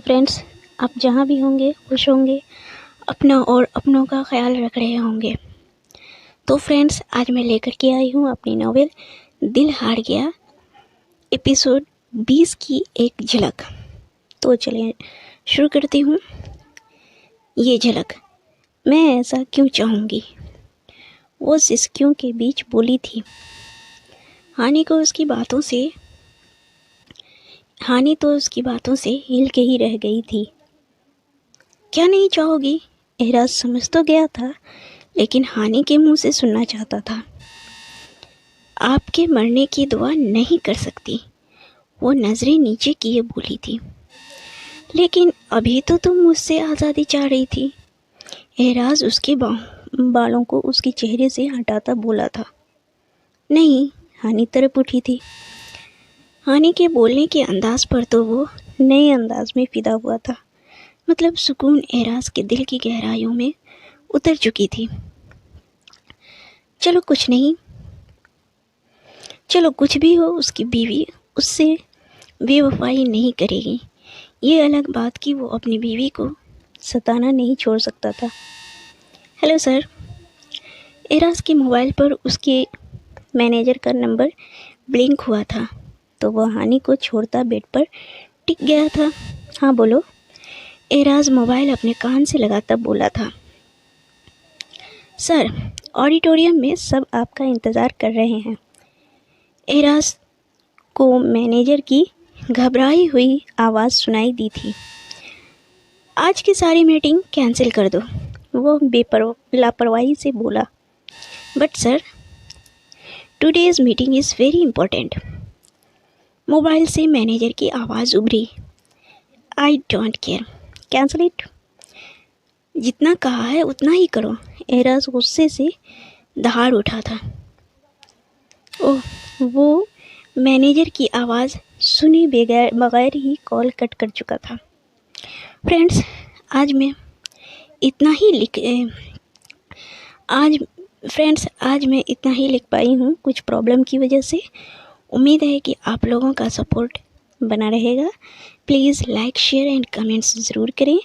Friends, आप जहाँ भी होंगे खुश होंगे, अपना और अपनों का ख्याल रख रहे होंगे। तो फ्रेंड्स, आज मैं लेकर के आई हूँ अपनी नॉवेल दिल हार गया एपिसोड 20 की एक झलक। तो चलिए शुरू करती हूँ। ये झलक, मैं ऐसा क्यों चाहूँगी, वो सिसकियों के बीच बोली थी। हानि तो उसकी बातों से हिल के ही रह गई थी। क्या नहीं चाहोगी, एहराज समझ तो गया था, लेकिन हानि के मुंह से सुनना चाहता था। आपके मरने की दुआ नहीं कर सकती, वो नजरें नीचे किए बोली थी। लेकिन अभी तो तुम मुझसे आज़ादी चाह रही थी। एहराज उसके बालों को उसके चेहरे से हटाता बोला था। नहीं, हानि तरफ उठी थी। हानि के बोलने के अंदाज पर तो वो नए अंदाज में फिदा हुआ था। मतलब सुकून एहराज के दिल की गहराइयों में उतर चुकी थी। चलो कुछ भी हो, उसकी बीवी उससे बेवफाई नहीं करेगी। ये अलग बात कि वो अपनी बीवी को सताना नहीं छोड़ सकता था। Hello sir. एहराज के मोबाइल पर उसके मैनेजर का नंबर ब्लिंक हुआ था, तो वह हानि को छोड़ता बेड पर टिक गया था। हाँ बोलो। एहराज मोबाइल अपने कान से लगाता बोला था। सर, ऑडिटोरियम में सब आपका इंतज़ार कर रहे हैं। एहराज को मैनेजर की घबराई हुई आवाज़ सुनाई दी थी। आज की सारी मीटिंग कैंसिल कर दो, वो लापरवाही से बोला। But sir, today's meeting is very important. Mobile से मैनेजर की आवाज़ उभरी। I don't care, cancel it. जितना कहा है उतना ही करो। एहराज गुस्से से दहाड़ उठा था। ओह, वो मैनेजर की आवाज़ सुने बगैर ही कॉल कट कर चुका था। फ्रेंड्स, आज मैं इतना ही लिख पाई हूँ, कुछ प्रॉब्लम की वजह से। उम्मीद है कि आप लोगों का सपोर्ट बना रहेगा। Please like, share and comments ज़रूर करें,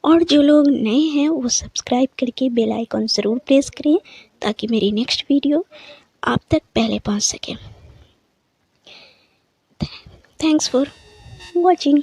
और जो लोग नए हैं वो सब्सक्राइब करके बेल आइकन ज़रूर प्रेस करें, ताकि मेरी नेक्स्ट वीडियो आप तक पहले पहुंच सके। Thanks for watching.